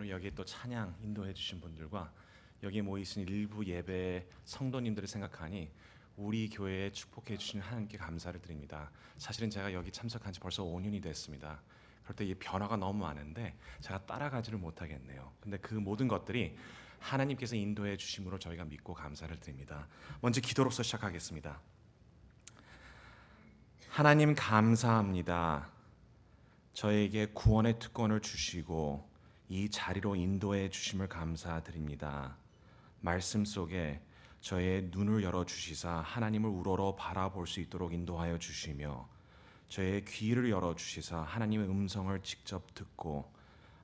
여기에 또 찬양 인도해 주신 분들과 여기 모이신 일부 예배 성도님들을 생각하니 우리 교회에 축복해 주신 하나님께 감사를 드립니다. 사실은 제가 여기 참석한 지 벌써 5년이 됐습니다. 그럴 때 이 변화가 너무 많은데 제가 따라가지를 못하겠네요. 근데 그 모든 것들이 하나님께서 인도해 주심으로 저희가 믿고 감사를 드립니다. 먼저 기도로서 시작하겠습니다. 하나님 감사합니다. 저에게 구원의 특권을 주시고 이 자리로 인도해 주심을 감사드립니다. 말씀 속에 저의 눈을 열어 주시사 하나님을 우러러 바라볼 수 있도록 인도하여 주시며 저의 귀를 열어 주시사 하나님의 음성을 직접 듣고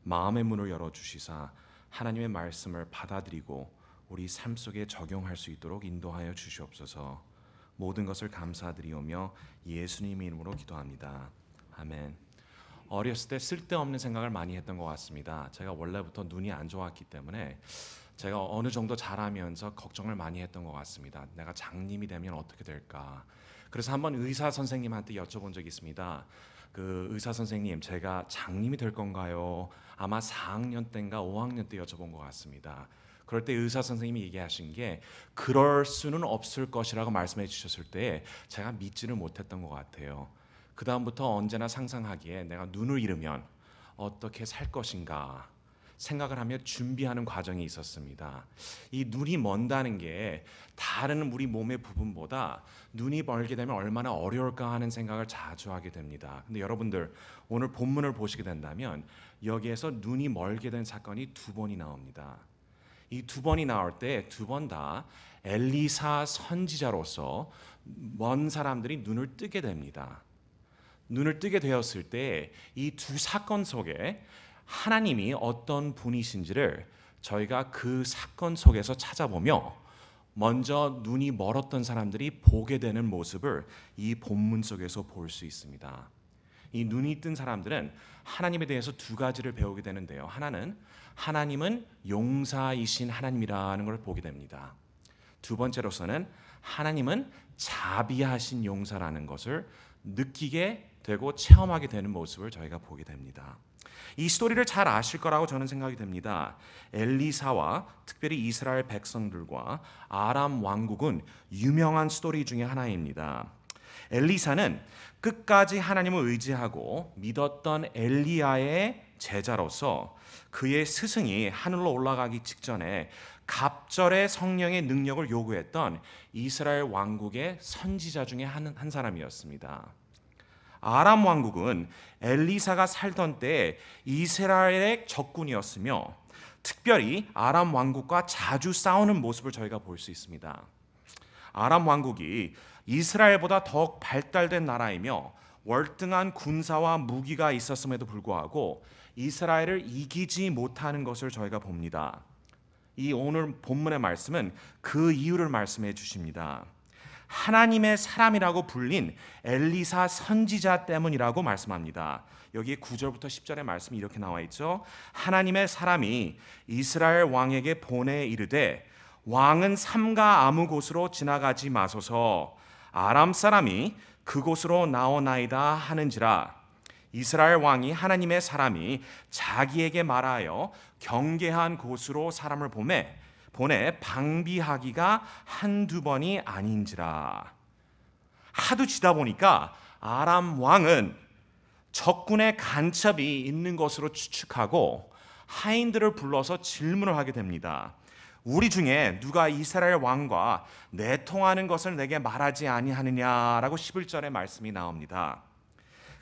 마음의 문을 열어 주시사 하나님의 말씀을 받아들이고 우리 삶 속에 적용할 수 있도록 인도하여 주시옵소서. 모든 것을 감사드리오며 예수님의 이름으로 기도합니다. 아멘. 어렸을 때 쓸데없는 생각을 많이 했던 것 같습니다. 제가 원래부터 눈이 안 좋았기 때문에 제가 어느 정도 자라면서 걱정을 많이 했던 것 같습니다. 내가 장님이 되면 어떻게 될까? 그래서 한번 의사 선생님한테 여쭤본 적이 있습니다. 그 의사 선생님, 제가 장님이 될 건가요? 아마 4학년 때인가 5학년 때 여쭤본 것 같습니다. 그럴 때 의사 선생님이 얘기하신 게 그럴 수는 없을 것이라고 말씀해 주셨을 때 제가 믿지를 못했던 것 같아요. 그 다음부터 언제나 상상하기에 내가 눈을 잃으면 어떻게 살 것인가 생각을 하며 준비하는 과정이 있었습니다. 이 눈이 먼다는 게 다른 우리 몸의 부분보다 눈이 멀게 되면 얼마나 어려울까 하는 생각을 자주 하게 됩니다. 근데 여러분들 오늘 본문을 보시게 된다면 여기에서 눈이 멀게 된 사건이 두 번이 나옵니다. 이 두 번이 나올 때 두 번 다 엘리사 선지자로서 먼 사람들이 눈을 뜨게 됩니다. 눈을 뜨게 되었을 때 이 두 사건 속에 하나님이 어떤 분이신지를 저희가 그 사건 속에서 찾아보며 먼저 눈이 멀었던 사람들이 보게 되는 모습을 이 본문 속에서 볼 수 있습니다. 이 눈이 뜬 사람들은 하나님에 대해서 두 가지를 배우게 되는데요. 하나는 하나님은 용사이신 하나님이라는 걸 보게 됩니다. 두 번째로서는 하나님은 자비하신 용사라는 것을 느끼게 되고 체험하게 되는 모습을 저희가 보게 됩니다. 이 스토리를 잘 아실 거라고 저는 생각이 됩니다. 엘리사와 특별히 이스라엘 백성들과 아람 왕국은 유명한 스토리 중에 하나입니다. 엘리사는 끝까지 하나님을 의지하고 믿었던 엘리야의 제자로서 그의 스승이 하늘로 올라가기 직전에 갑절의 성령의 능력을 요구했던 이스라엘 왕국의 선지자 중에 한 사람이었습니다. 아람 왕국은 엘리사가 살던 때 이스라엘의 적군이었으며 특별히 아람 왕국과 자주 싸우는 모습을 저희가 볼 수 있습니다. 아람 왕국이 이스라엘보다 더욱 발달된 나라이며 월등한 군사와 무기가 있었음에도 불구하고 이스라엘을 이기지 못하는 것을 저희가 봅니다. 이 오늘 본문의 말씀은 그 이유를 말씀해 주십니다. 하나님의 사람이라고 불린 엘리사 선지자 때문이라고 말씀합니다. 여기 9절부터 10절의 말씀이 이렇게 나와 있죠. 하나님의 사람이 이스라엘 왕에게 보내 이르되 왕은 삼가 아무 곳으로 지나가지 마소서 아람 사람이 그곳으로 나오나이다 하는지라. 이스라엘 왕이 하나님의 사람이 자기에게 말하여 경계한 곳으로 사람을 보내 방비하기가 한두 번이 아닌지라. 하도 지다 보니까 아람 왕은 적군의 간첩이 있는 것으로 추측하고 하인들을 불러서 질문을 하게 됩니다. 우리 중에 누가 이스라엘 왕과 내통하는 것을 내게 말하지 아니하느냐라고 11절의 말씀이 나옵니다.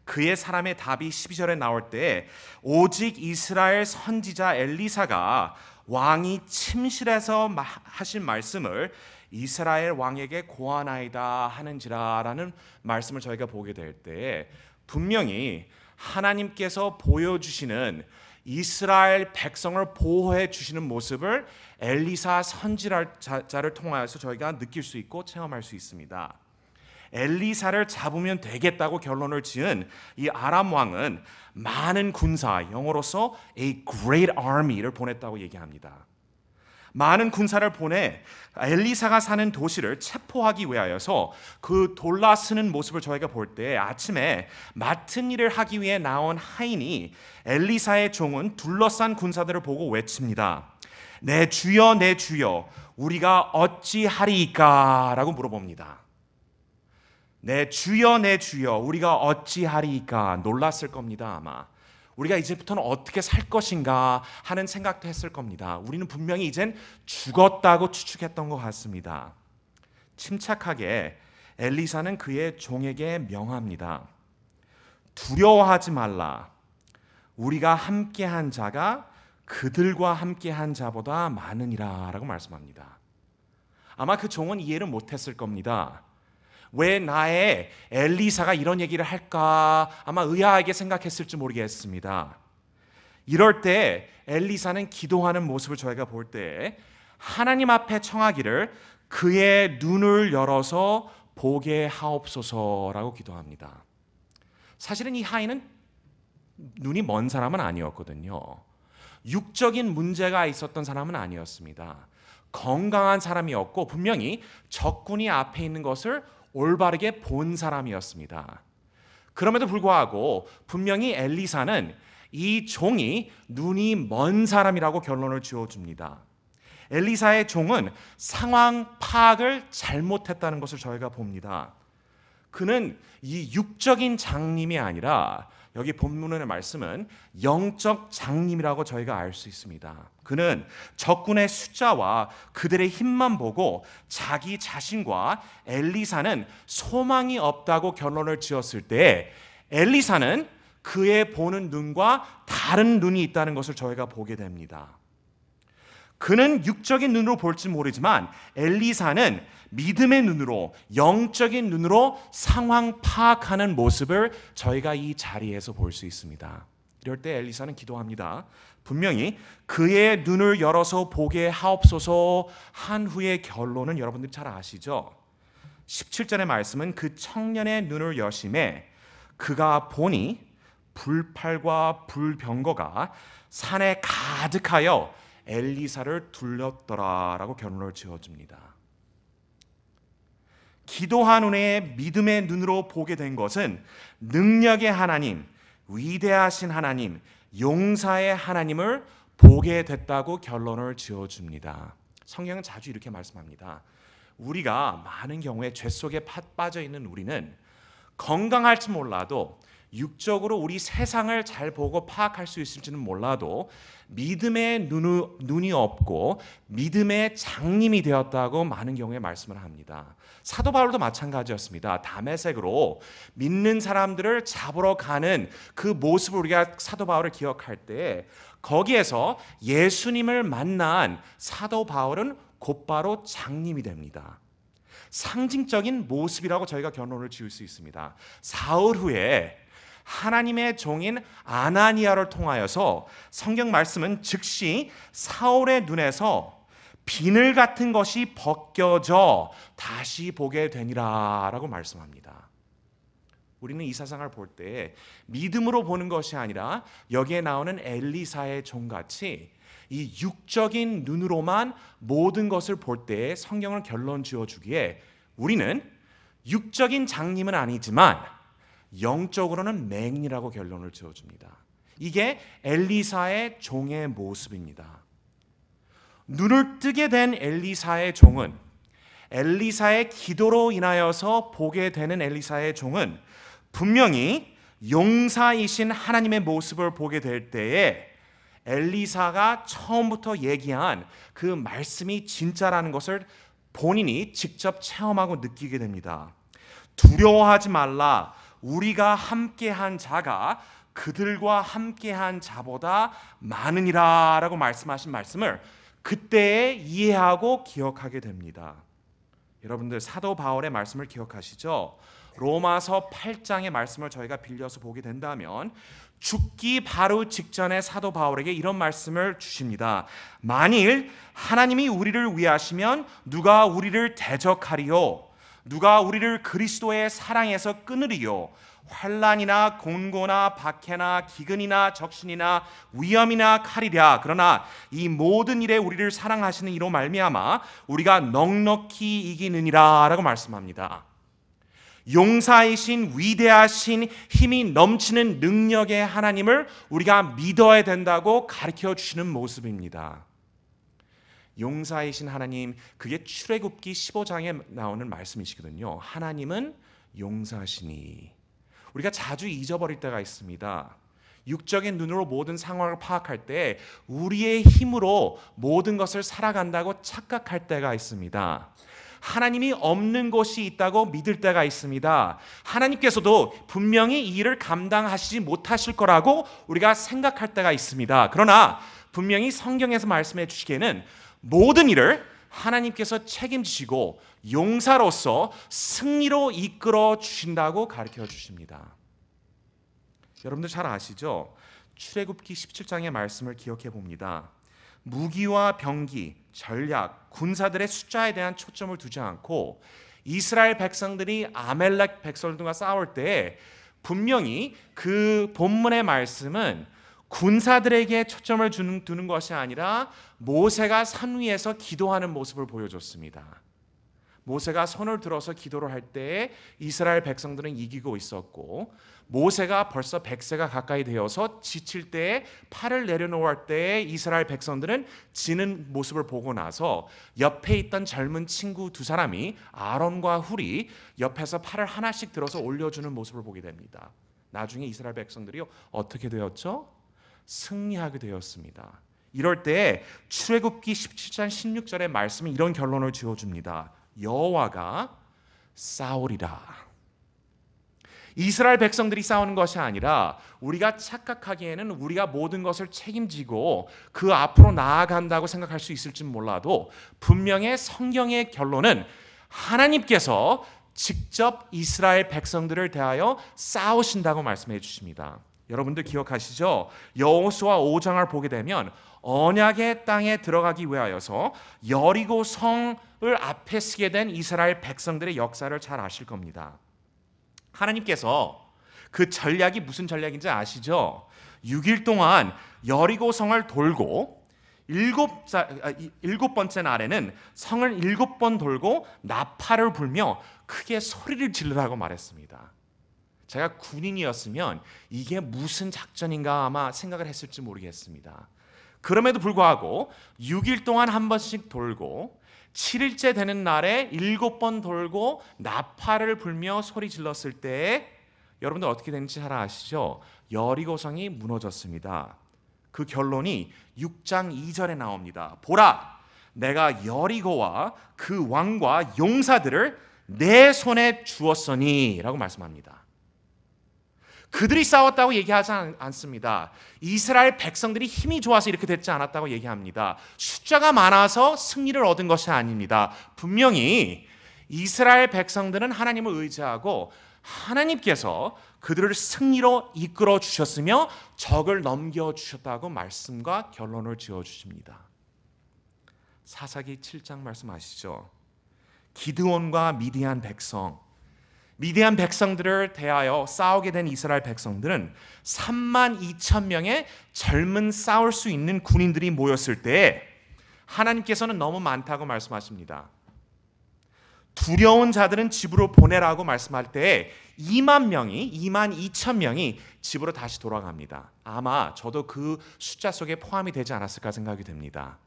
그의 사람의 답이 12절에 나올 때 오직 이스라엘 선지자 엘리사가 왕이 침실에서 하신 말씀을 이스라엘 왕에게 고하나이다 하는지라라는 말씀을 저희가 보게 될 때 분명히 하나님께서 보여주시는 이스라엘 백성을 보호해 주시는 모습을 엘리사 선지자를 통하여서 저희가 느낄 수 있고 체험할 수 있습니다. 엘리사를 잡으면 되겠다고 결론을 지은 이 아람 왕은 많은 군사, 영어로서 a great army를 보냈다고 얘기합니다. 많은 군사를 보내 엘리사가 사는 도시를 체포하기 위하여서 그 돌라쓰는 모습을 저희가 볼 때 아침에 맡은 일을 하기 위해 나온 하인이 엘리사의 종은 둘러싼 군사들을 보고 외칩니다. 내 주여 내 주여 우리가 어찌하리이까 라고 물어봅니다. 내 주여 우리가 어찌하리이까. 놀랐을 겁니다. 아마 우리가 이제부터는 어떻게 살 것인가 하는 생각도 했을 겁니다. 우리는 분명히 이젠 죽었다고 추측했던 것 같습니다. 침착하게 엘리사는 그의 종에게 명합니다. 두려워하지 말라. 우리가 함께한 자가 그들과 함께한 자보다 많으니라 라고 말씀합니다. 아마 그 종은 이해를 못했을 겁니다. 왜 나의 엘리사가 이런 얘기를 할까 아마 의아하게 생각했을지 모르겠습니다. 이럴 때 엘리사는 기도하는 모습을 저희가 볼 때 하나님 앞에 청하기를 그의 눈을 열어서 보게 하옵소서라고 기도합니다. 사실은 이 하인은 눈이 먼 사람은 아니었거든요. 육적인 문제가 있었던 사람은 아니었습니다. 건강한 사람이었고 분명히 적군이 앞에 있는 것을 올바르게 본 사람이었습니다. 그럼에도 불구하고 분명히 엘리사는 이 종이 눈이 먼 사람이라고 결론을 지어줍니다. 엘리사의 종은 상황 파악을 잘못했다는 것을 저희가 봅니다. 그는 이 육적인 장님이 아니라 여기 본문의 말씀은 영적 장님이라고 저희가 알 수 있습니다. 그는 적군의 숫자와 그들의 힘만 보고 자기 자신과 엘리사는 소망이 없다고 결론을 지었을 때 엘리사는 그의 보는 눈과 다른 눈이 있다는 것을 저희가 보게 됩니다. 그는 육적인 눈으로 볼지 모르지만 엘리사는 믿음의 눈으로 영적인 눈으로 상황 파악하는 모습을 저희가 이 자리에서 볼 수 있습니다. 이럴 때 엘리사는 기도합니다. 분명히 그의 눈을 열어서 보게 하옵소서 한 후의 결론은 여러분들이 잘 아시죠? 17절의 말씀은 그 청년의 눈을 여심해 그가 보니 불팔과 불병거가 산에 가득하여 엘리사를 둘렀더라라고 결론을 지어줍니다. 기도한 후에 믿음의 눈으로 보게 된 것은 능력의 하나님, 위대하신 하나님, 용사의 하나님을 보게 됐다고 결론을 지어줍니다. 성경은 자주 이렇게 말씀합니다. 우리가 많은 경우에 죄 속에 빠져 있는 우리는 건강할지 몰라도 육적으로 우리 세상을 잘 보고 파악할 수 있을지는 몰라도 믿음의 눈이 없고 믿음의 장님이 되었다고 많은 경우에 말씀을 합니다. 사도 바울도 마찬가지였습니다. 다메섹으로 믿는 사람들을 잡으러 가는 그 모습을 우리가 사도 바울을 기억할 때 거기에서 예수님을 만난 사도 바울은 곧바로 장님이 됩니다. 상징적인 모습이라고 저희가 결론을 지을 수 있습니다. 사흘 후에 하나님의 종인 아나니아를 통하여서 성경 말씀은 즉시 사울의 눈에서 비늘 같은 것이 벗겨져 다시 보게 되니라 라고 말씀합니다. 우리는 이 세상을 볼 때 믿음으로 보는 것이 아니라 여기에 나오는 엘리사의 종같이 이 육적인 눈으로만 모든 것을 볼 때 성경을 결론 지어주기에 우리는 육적인 장님은 아니지만 영적으로는 맹인이라고 결론을 지어줍니다. 이게 엘리사의 종의 모습입니다. 눈을 뜨게 된 엘리사의 종은 엘리사의 기도로 인하여서 보게 되는 엘리사의 종은 분명히 용사이신 하나님의 모습을 보게 될 때에 엘리사가 처음부터 얘기한 그 말씀이 진짜라는 것을 본인이 직접 체험하고 느끼게 됩니다. 두려워하지 말라. 우리가 함께한 자가 그들과 함께한 자보다 많으니라 라고 말씀하신 말씀을 그때에 이해하고 기억하게 됩니다. 여러분들 사도 바울의 말씀을 기억하시죠? 로마서 8장의 말씀을 저희가 빌려서 보게 된다면 죽기 바로 직전에 사도 바울에게 이런 말씀을 주십니다. 만일 하나님이 우리를 위하시면 누가 우리를 대적하리요? 누가 우리를 그리스도의 사랑에서 끊으리요? 환난이나 곤고나 박해나 기근이나 적신이나 위험이나 칼이랴. 그러나 이 모든 일에 우리를 사랑하시는 이로 말미암아 우리가 넉넉히 이기느니라 라고 말씀합니다. 용사이신 위대하신 힘이 넘치는 능력의 하나님을 우리가 믿어야 된다고 가르쳐 주시는 모습입니다. 용사이신 하나님, 그게 출애굽기 15장에 나오는 말씀이시거든요. 하나님은 용사시니. 우리가 자주 잊어버릴 때가 있습니다. 육적인 눈으로 모든 상황을 파악할 때 우리의 힘으로 모든 것을 살아간다고 착각할 때가 있습니다. 하나님이 없는 곳이 있다고 믿을 때가 있습니다. 하나님께서도 분명히 이 일을 감당하시지 못하실 거라고 우리가 생각할 때가 있습니다. 그러나 분명히 성경에서 말씀해 주시기에는 모든 일을 하나님께서 책임지시고 용사로서 승리로 이끌어 주신다고 가르쳐 주십니다. 여러분들 잘 아시죠? 출애굽기 17장의 말씀을 기억해 봅니다. 무기와 병기, 전략, 군사들의 숫자에 대한 초점을 두지 않고 이스라엘 백성들이 아멜렉 백성들과 싸울 때 분명히 그 본문의 말씀은 군사들에게 초점을 두는 것이 아니라 모세가 산 위에서 기도하는 모습을 보여줬습니다. 모세가 손을 들어서 기도를 할 때 이스라엘 백성들은 이기고 있었고, 모세가 벌써 100세가 가까이 되어서 지칠 때에 팔을 내려놓을 때에 이스라엘 백성들은 지는 모습을 보고 나서 옆에 있던 젊은 친구 두 사람이 아론과 훌이 옆에서 팔을 하나씩 들어서 올려주는 모습을 보게 됩니다. 나중에 이스라엘 백성들이 어떻게 되었죠? 승리하게 되었습니다. 이럴 때 출애굽기 17장 16절의 말씀은 이런 결론을 지어줍니다. 여호와가 싸우리라. 이스라엘 백성들이 싸우는 것이 아니라 우리가 착각하기에는 우리가 모든 것을 책임지고 그 앞으로 나아간다고 생각할 수 있을지 몰라도 분명히 성경의 결론은 하나님께서 직접 이스라엘 백성들을 대하여 싸우신다고 말씀해 주십니다. 여러분들 기억하시죠? 여호수아 5장을 보게 되면 언약의 땅에 들어가기 위하여서 여리고 성을 앞에 쓰게 된 이스라엘 백성들의 역사를 잘 아실 겁니다. 하나님께서 그 전략이 무슨 전략인지 아시죠? 6일 동안 여리고 성을 돌고 일곱 번째 날에는 성을 7번 돌고 나팔을 불며 크게 소리를 지르라고 말했습니다. 제가 군인이었으면 이게 무슨 작전인가 아마 생각을 했을지 모르겠습니다. 그럼에도 불구하고 6일 동안 한 번씩 돌고 7일째 되는 날에 7번 돌고 나팔을 불며 소리 질렀을 때 여러분들 어떻게 되는지 잘 아시죠? 여리고성이 무너졌습니다. 그 결론이 6장 2절에 나옵니다. 보라, 내가 여리고와 그 왕과 용사들을 내 손에 주었으니 라고 말씀합니다. 그들이 싸웠다고 얘기하지 않습니다. 이스라엘 백성들이 힘이 좋아서 이렇게 됐지 않았다고 얘기합니다. 숫자가 많아서 승리를 얻은 것이 아닙니다. 분명히 이스라엘 백성들은 하나님을 의지하고 하나님께서 그들을 승리로 이끌어 주셨으며 적을 넘겨 주셨다고 말씀과 결론을 지어 주십니다. 사사기 7장 말씀 아시죠? 기드온과 미디안 백성들을 대하여 싸우게 된 이스라엘 백성들은 32,000명의 젊은 싸울 수 있는 군인들이 모였을 때 하나님께서는 너무 많다고 말씀하십니다. 두려운 자들은 집으로 보내라고 말씀할 때 22,000명이 집으로 다시 돌아갑니다. 아마 저도 그 숫자 속에 포함이 되지 않았을까 생각이 됩니다.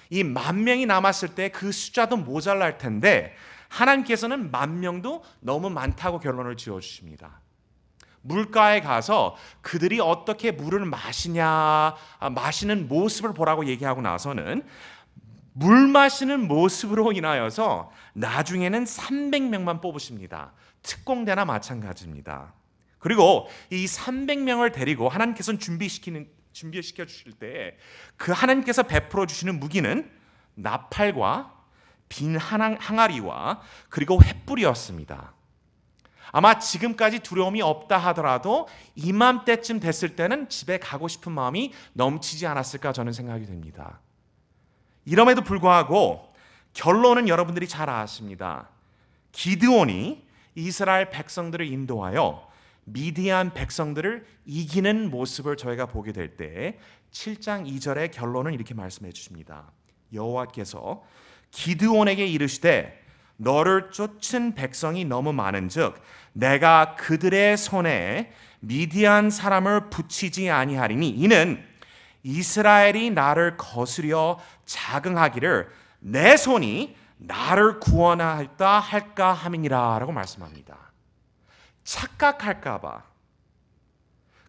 이 10,000명이 남았을 때 그 숫자도 모자랄 텐데 하나님께서는 10,000명도 너무 많다고 결론을 지어주십니다. 물가에 가서 그들이 어떻게 물을 마시는 모습을 보라고 얘기하고 나서는 물 마시는 모습으로 인하여서 나중에는 300명만 뽑으십니다. 특공대나 마찬가지입니다. 그리고 이 300명을 데리고 하나님께서는 준비시켜 주실 때 그 하나님께서 베풀어 주시는 무기는 나팔과 빈 항아리와 그리고 횃불이었습니다. 아마 지금까지 두려움이 없다 하더라도 이맘때쯤 됐을 때는 집에 가고 싶은 마음이 넘치지 않았을까 저는 생각이 됩니다. 이럼에도 불구하고 결론은 여러분들이 잘 아십니다. 기드온이 이스라엘 백성들을 인도하여 미디안 백성들을 이기는 모습을 저희가 보게 될 때 7장 2절의 결론은 이렇게 말씀해 주십니다. 여호와께서 기드온에게 이르시되 너를 쫓은 백성이 너무 많은즉 내가 그들의 손에 미디안 사람을 붙이지 아니하리니 이는 이스라엘이 나를 거스려 자긍하기를 내 손이 나를 구원하였다 할까 함이니라 라고 말씀합니다. 착각할까 봐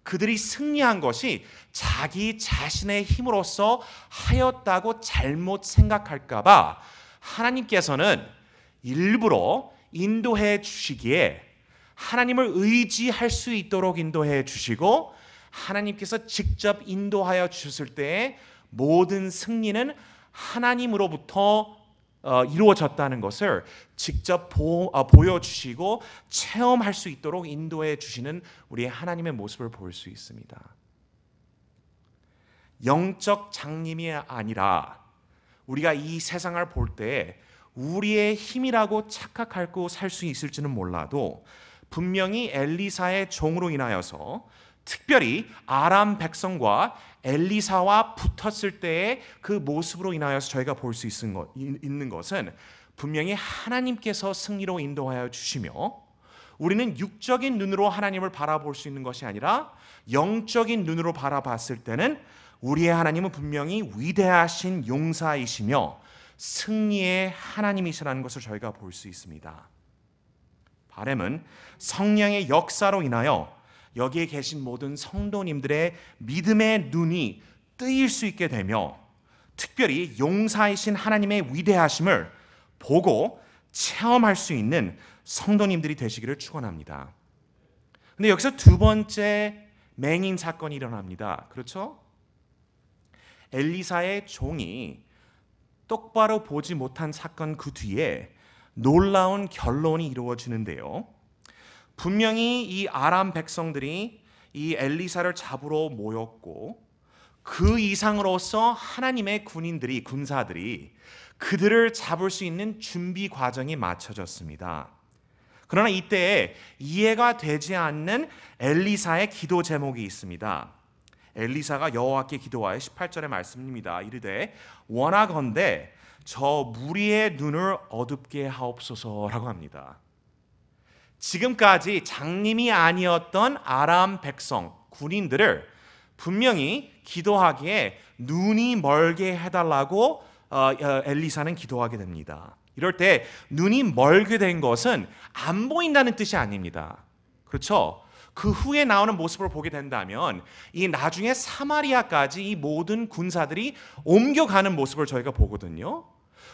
그들이 승리한 것이 자기 자신의 힘으로써 하였다고 잘못 생각할까 봐 하나님께서는 일부러 인도해 주시기에 하나님을 의지할 수 있도록 인도해 주시고 하나님께서 직접 인도하여 주셨을 때 모든 승리는 하나님으로부터 이루어졌다는 것을 직접 보여주시고 체험할 수 있도록 인도해 주시는 우리의 하나님의 모습을 볼 수 있습니다. 영적 장님이 아니라 우리가 이 세상을 볼 때 우리의 힘이라고 착각하고 살 수 있을지는 몰라도 분명히 엘리사의 종으로 인하여서 특별히 아람 백성과 엘리사와 붙었을 때의 그 모습으로 인하여서 저희가 볼 수 있는 것은 분명히 하나님께서 승리로 인도하여 주시며 우리는 육적인 눈으로 하나님을 바라볼 수 있는 것이 아니라 영적인 눈으로 바라봤을 때는 우리의 하나님은 분명히 위대하신 용사이시며 승리의 하나님이시라는 것을 저희가 볼 수 있습니다. 바람은 성령의 역사로 인하여 여기에 계신 모든 성도님들의 믿음의 눈이 뜨일 수 있게 되며 특별히 용사이신 하나님의 위대하심을 보고 체험할 수 있는 성도님들이 되시기를 축원합니다. 근데 여기서 두 번째 맹인 사건이 일어납니다. 그렇죠? 엘리사의 종이 똑바로 보지 못한 사건 그 뒤에 놀라운 결론이 이루어지는데요. 분명히 이 아람 백성들이 이 엘리사를 잡으러 모였고 그 이상으로서 하나님의 군사들이 그들을 잡을 수 있는 준비 과정이 마쳐졌습니다. 그러나 이때에 이해가 되지 않는 엘리사의 기도 제목이 있습니다. 엘리사가 여호와께 기도하여 18절의 말씀입니다. 이르되 원하건대 저 무리의 눈을 어둡게 하옵소서라고 합니다. 지금까지 장님이 아니었던 아람 백성, 군인들을 분명히 기도하기에 눈이 멀게 해달라고 엘리사는 기도하게 됩니다. 이럴 때 눈이 멀게 된 것은 안 보인다는 뜻이 아닙니다. 그렇죠? 그 후에 나오는 모습을 보게 된다면 이 나중에 사마리아까지 이 모든 군사들이 옮겨가는 모습을 저희가 보거든요.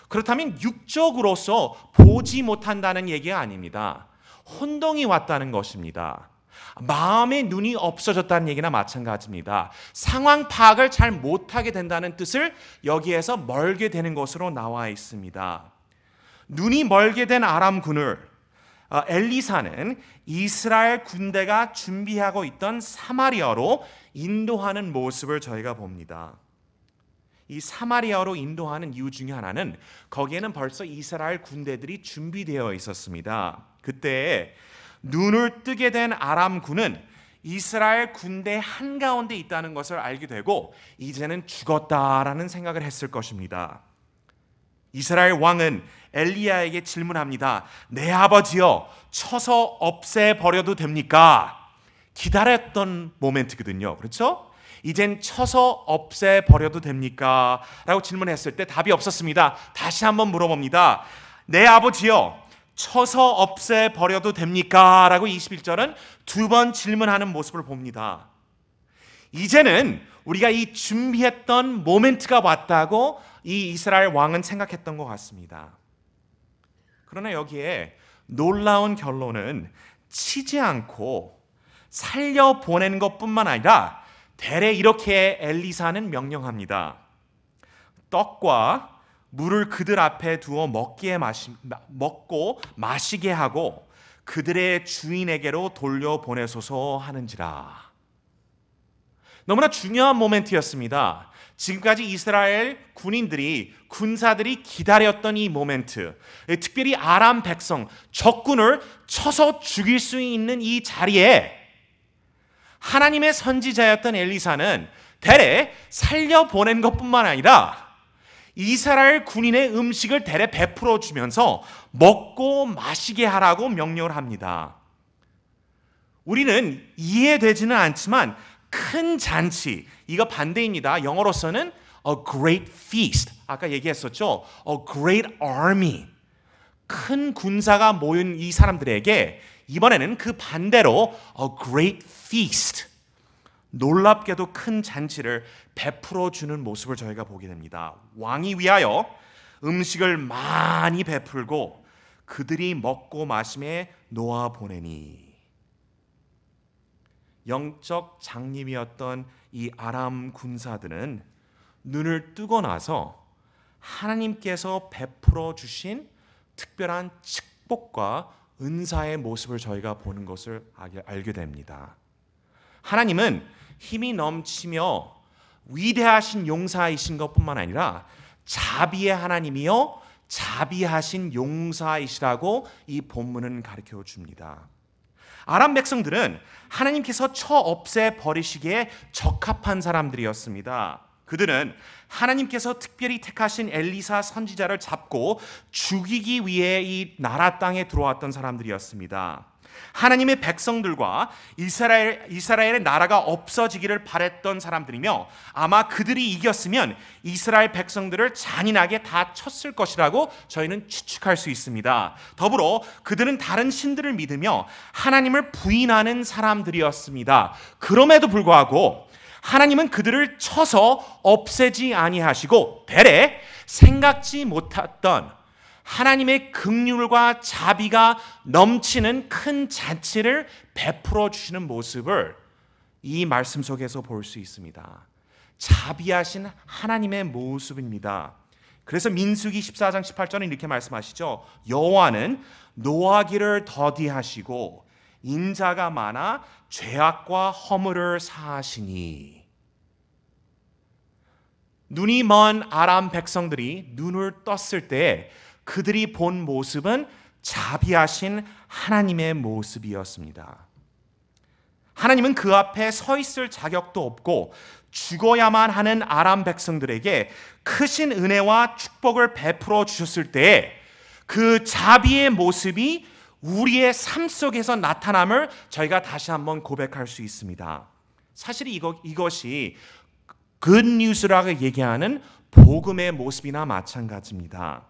그렇다면 육적으로서 보지 못한다는 얘기가 아닙니다. 혼동이 왔다는 것입니다. 마음의 눈이 없어졌다는 얘기나 마찬가지입니다. 상황 파악을 잘 못하게 된다는 뜻을 여기에서 멀게 되는 것으로 나와 있습니다. 눈이 멀게 된 아람군을 엘리사는 이스라엘 군대가 준비하고 있던 사마리아로 인도하는 모습을 저희가 봅니다. 이 사마리아로 인도하는 이유 중에 하나는 거기에는 벌써 이스라엘 군대들이 준비되어 있었습니다. 그때 눈을 뜨게 된 아람군은 이스라엘 군대 한가운데 있다는 것을 알게 되고 이제는 죽었다라는 생각을 했을 것입니다. 이스라엘 왕은 엘리야에게 질문합니다. 내 아버지여 쳐서 없애버려도 됩니까? 기다렸던 모멘트거든요. 그렇죠? 이젠 쳐서 없애버려도 됩니까? 라고 질문했을 때 답이 없었습니다. 다시 한번 물어봅니다. 내 아버지여 쳐서 없애버려도 됩니까? 라고 21절은 두 번 질문하는 모습을 봅니다. 이제는 우리가 이 준비했던 모멘트가 왔다고 이 이스라엘 왕은 생각했던 것 같습니다. 그러나 여기에 놀라운 결론은 치지 않고 살려보내는 것뿐만 아니라 대래 이렇게 엘리사는 명령합니다. 떡과 물을 그들 앞에 두어 먹고 마시게 하고 그들의 주인에게로 돌려보내소서 하는지라. 너무나 중요한 모멘트였습니다. 지금까지 이스라엘 군사들이 기다렸던 이 모멘트, 특별히 아람 백성, 적군을 쳐서 죽일 수 있는 이 자리에 하나님의 선지자였던 엘리사는 대래 살려보낸 것뿐만 아니라 이스라엘 군인의 음식을 대래 베풀어 주면서 먹고 마시게 하라고 명령을 합니다. 우리는 이해되지는 않지만 큰 잔치, 이거 반대입니다. 영어로서는 a great feast. 아까 얘기했었죠. a great army. 큰 군사가 모인 이 사람들에게 이번에는 그 반대로 a great feast. 놀랍게도 큰 잔치를 베풀어 주는 모습을 저희가 보게 됩니다. 왕이 위하여 음식을 많이 베풀고 그들이 먹고 마심에 놓아 보내니. 영적 장님이었던 이 아람 군사들은 눈을 뜨고 나서 하나님께서 베풀어 주신 특별한 축복과 은사의 모습을 저희가 보는 것을 알게 됩니다. 하나님은 힘이 넘치며 위대하신 용사이신 것뿐만 아니라 자비의 하나님이요 자비하신 용사이시라고 이 본문은 가르쳐 줍니다. 아람 백성들은 하나님께서 쳐 없애 버리시기에 적합한 사람들이었습니다. 그들은 하나님께서 특별히 택하신 엘리사 선지자를 잡고 죽이기 위해 이 나라 땅에 들어왔던 사람들이었습니다. 하나님의 백성들과 이스라엘의 나라가 없어지기를 바랬던 사람들이며 아마 그들이 이겼으면 이스라엘 백성들을 잔인하게 다 쳤을 것이라고 저희는 추측할 수 있습니다. 더불어 그들은 다른 신들을 믿으며 하나님을 부인하는 사람들이었습니다. 그럼에도 불구하고 하나님은 그들을 쳐서 없애지 아니하시고 대래 생각지 못했던 하나님의 긍휼과 자비가 넘치는 큰 잔치를 베풀어 주시는 모습을 이 말씀 속에서 볼 수 있습니다. 자비하신 하나님의 모습입니다. 그래서 민수기 14장 18절은 이렇게 말씀하시죠. 여호와는 노하기를 더디하시고 인자가 많아 죄악과 허물을 사하시니. 눈이 먼 아람 백성들이 눈을 떴을 때 그들이 본 모습은 자비하신 하나님의 모습이었습니다. 하나님은 그 앞에 서 있을 자격도 없고 죽어야만 하는 아람 백성들에게 크신 은혜와 축복을 베풀어 주셨을 때 그 자비의 모습이 우리의 삶 속에서 나타남을 저희가 다시 한번 고백할 수 있습니다. 사실 이것이 굿뉴스라고 얘기하는 복음의 모습이나 마찬가지입니다.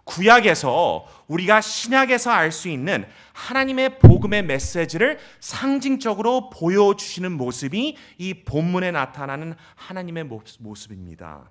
구약에서 우리가 신약에서 알 수 있는 하나님의 복음의 메시지를 상징적으로 보여주시는 모습이 이 본문에 나타나는 하나님의 모습입니다.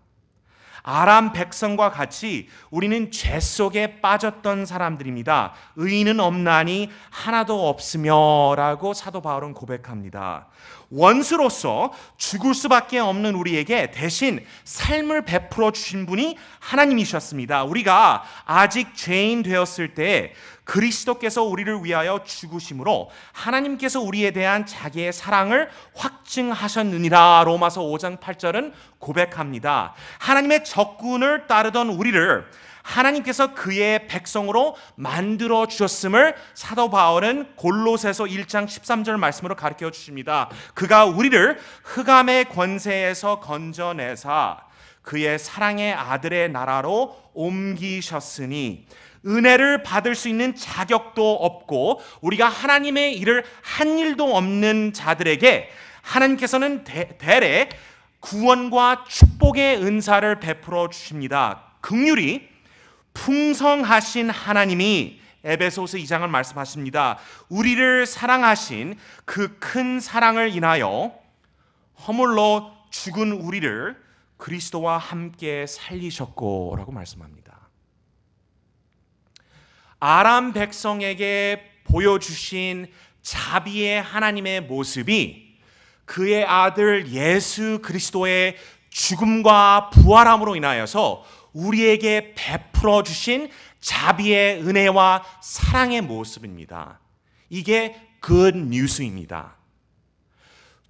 아람 백성과 같이 우리는 죄 속에 빠졌던 사람들입니다. 의인은 없나니 하나도 없으며 라고 사도 바울은 고백합니다. 원수로서 죽을 수밖에 없는 우리에게 대신 삶을 베풀어 주신 분이 하나님이셨습니다. 우리가 아직 죄인 되었을 때 그리스도께서 우리를 위하여 죽으심으로 하나님께서 우리에 대한 자기의 사랑을 확증하셨느니라. 로마서 5장 8절은 고백합니다. 하나님의 적군을 따르던 우리를 하나님께서 그의 백성으로 만들어 주셨음을 사도 바울은 골로새서 1장 13절 말씀으로 가르쳐 주십니다. 그가 우리를 흑암의 권세에서 건져내사 그의 사랑의 아들의 나라로 옮기셨으니 은혜를 받을 수 있는 자격도 없고 우리가 하나님의 일을 한 일도 없는 자들에게 하나님께서는 대래 구원과 축복의 은사를 베풀어 주십니다. 긍휼이 풍성하신 하나님이 에베소서 2장을 말씀하십니다. 우리를 사랑하신 그 큰 사랑을 인하여 허물로 죽은 우리를 그리스도와 함께 살리셨고 라고 말씀합니다. 아람 백성에게 보여주신 자비의 하나님의 모습이 그의 아들 예수 그리스도의 죽음과 부활함으로 인하여서 우리에게 베풀어 주신 자비의 은혜와 사랑의 모습입니다. 이게 굿 뉴스입니다.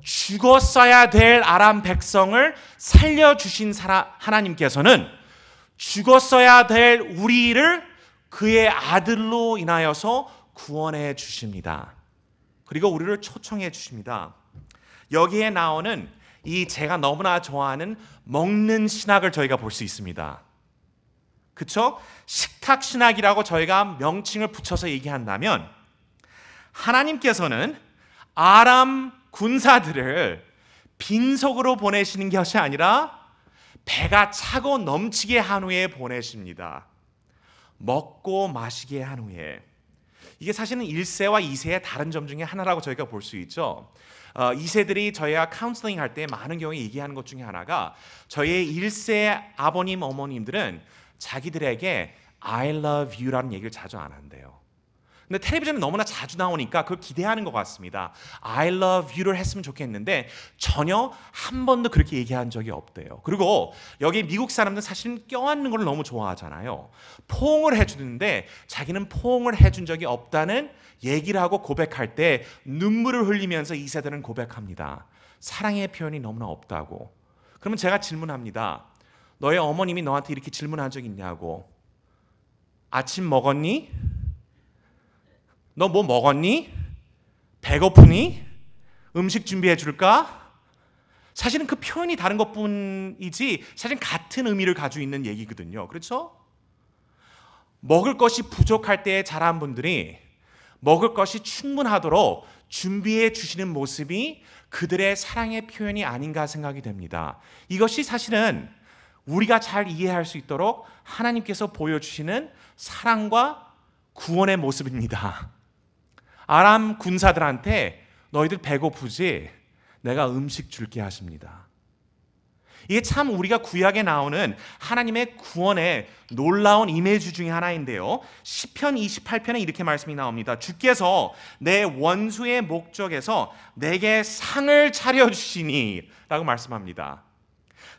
죽었어야 될 아람 백성을 살려주신 하나님께서는 죽었어야 될 우리를 그의 아들로 인하여서 구원해 주십니다. 그리고 우리를 초청해 주십니다. 여기에 나오는 이 제가 너무나 좋아하는 먹는 신학을 저희가 볼 수 있습니다. 그렇죠? 식탁 신학이라고 저희가 명칭을 붙여서 얘기한다면 하나님께서는 아람 군사들을 빈속으로 보내시는 것이 아니라 배가 차고 넘치게 한 후에 보내십니다. 먹고 마시게 한 후에. 이게 사실은 1세와 2세의 다른 점 중에 하나라고 저희가 볼 수 있죠. 2세들이 저희가 카운슬링 할 때 많은 경우에 얘기하는 것 중에 하나가 저희의 1세 아버님 어머님들은 자기들에게 I love you라는 얘기를 자주 안 한대요. 근데 텔레비전에 너무나 자주 나오니까 그걸 기대하는 것 같습니다. I love you를 했으면 좋겠는데 전혀 한 번도 그렇게 얘기한 적이 없대요. 그리고 여기 미국 사람들은 사실은 껴안는 걸 너무 좋아하잖아요. 포옹을 해주는데 자기는 포옹을 해준 적이 없다는 얘기를 하고 고백할 때 눈물을 흘리면서 이 세대는 고백합니다. 사랑의 표현이 너무나 없다고. 그러면 제가 질문합니다. 너의 어머님이 너한테 이렇게 질문한 적 있냐고. 아침 먹었니? 너 뭐 먹었니? 배고프니? 음식 준비해 줄까? 사실은 그 표현이 다른 것뿐이지 사실 같은 의미를 가지고 있는 얘기거든요. 그렇죠? 먹을 것이 부족할 때 자란 분들이 먹을 것이 충분하도록 준비해 주시는 모습이 그들의 사랑의 표현이 아닌가 생각이 됩니다. 이것이 사실은 우리가 잘 이해할 수 있도록 하나님께서 보여주시는 사랑과 구원의 모습입니다. 아람 군사들한테 너희들 배고프지? 내가 음식 줄게 하십니다. 이게 참 우리가 구약에 나오는 하나님의 구원의 놀라운 이미지 중에 하나인데요. 시편 28편에 이렇게 말씀이 나옵니다. 주께서 내 원수의 목적에서 내게 상을 차려주시니 라고 말씀합니다.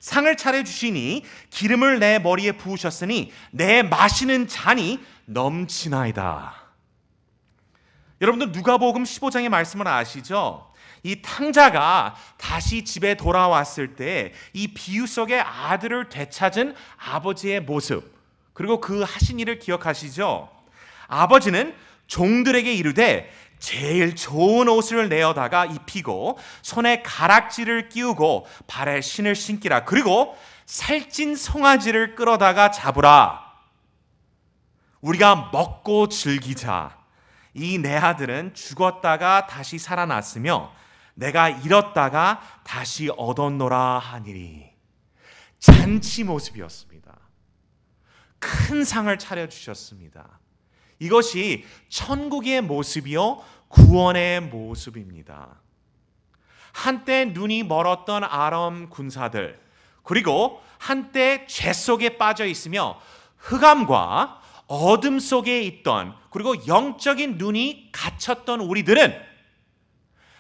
상을 차려주시니 기름을 내 머리에 부으셨으니 내 마시는 잔이 넘치나이다. 여러분들 누가복음 15장의 말씀을 아시죠? 이 탕자가 다시 집에 돌아왔을 때 이 비유 속에 아들을 되찾은 아버지의 모습, 그리고 그 하신 일을 기억하시죠? 아버지는 종들에게 이르되 제일 좋은 옷을 내어다가 입히고 손에 가락지를 끼우고 발에 신을 신기라. 그리고 살찐 송아지를 끌어다가 잡으라. 우리가 먹고 즐기자. 이 내 아들은 죽었다가 다시 살아났으며 내가 잃었다가 다시 얻었노라 하니리. 잔치 모습이었습니다. 큰 상을 차려주셨습니다. 이것이 천국의 모습이요 구원의 모습입니다. 한때 눈이 멀었던 아람 군사들, 그리고 한때 죄 속에 빠져 있으며 흑암과 어둠 속에 있던, 그리고 영적인 눈이 갇혔던 우리들은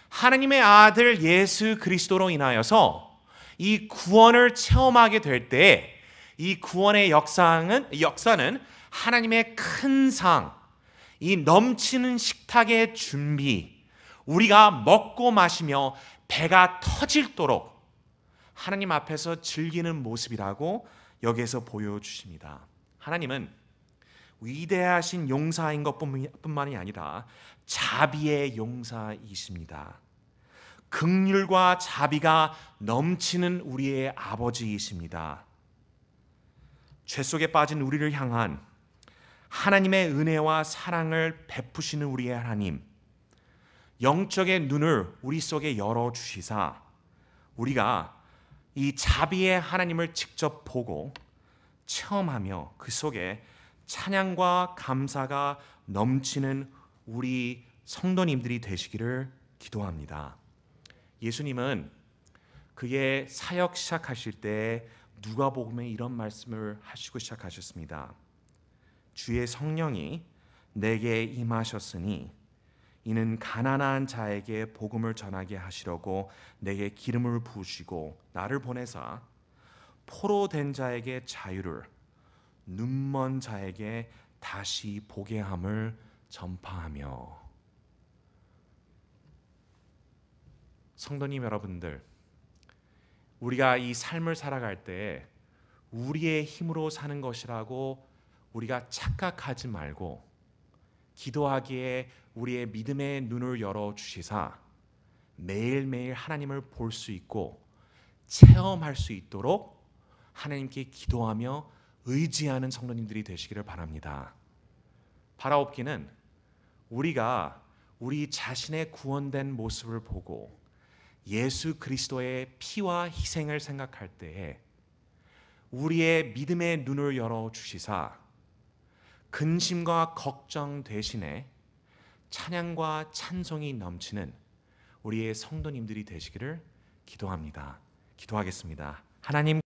하나님의 아들 예수 그리스도로 인하여서 이 구원을 체험하게 될 때 이 구원의 역사는 하나님의 큰 상, 이 넘치는 식탁의 준비, 우리가 먹고 마시며 배가 터질도록 하나님 앞에서 즐기는 모습이라고 여기에서 보여주십니다. 하나님은 위대하신 용사인 것뿐만이 아니라 자비의 용사이십니다. 긍휼과 자비가 넘치는 우리의 아버지이십니다. 죄 속에 빠진 우리를 향한 하나님의 은혜와 사랑을 베푸시는 우리의 하나님, 영적의 눈을 우리 속에 열어주시사 우리가 이 자비의 하나님을 직접 보고 체험하며 그 속에 찬양과 감사가 넘치는 우리 성도님들이 되시기를 기도합니다. 예수님은 그의 사역 시작하실 때 누가복음에 이런 말씀을 하시고 시작하셨습니다. 주의 성령이 내게 임하셨으니 이는 가난한 자에게 복음을 전하게 하시려고 내게 기름을 부으시고 나를 보내사 포로된 자에게 자유를, 눈먼 자에게 다시 보게 함을 전파하며. 성도님 여러분들, 우리가 이 삶을 살아갈 때 우리의 힘으로 사는 것이라고 우리가 착각하지 말고 기도하기에 우리의 믿음의 눈을 열어주시사 매일매일 하나님을 볼 수 있고 체험할 수 있도록 하나님께 기도하며 의지하는 성도님들이 되시기를 바랍니다. 바라옵기는 우리가 우리 자신의 구원된 모습을 보고 예수 그리스도의 피와 희생을 생각할 때에 우리의 믿음의 눈을 열어 주시사 근심과 걱정 대신에 찬양과 찬송이 넘치는 우리의 성도님들이 되시기를 기도합니다. 기도하겠습니다. 하나님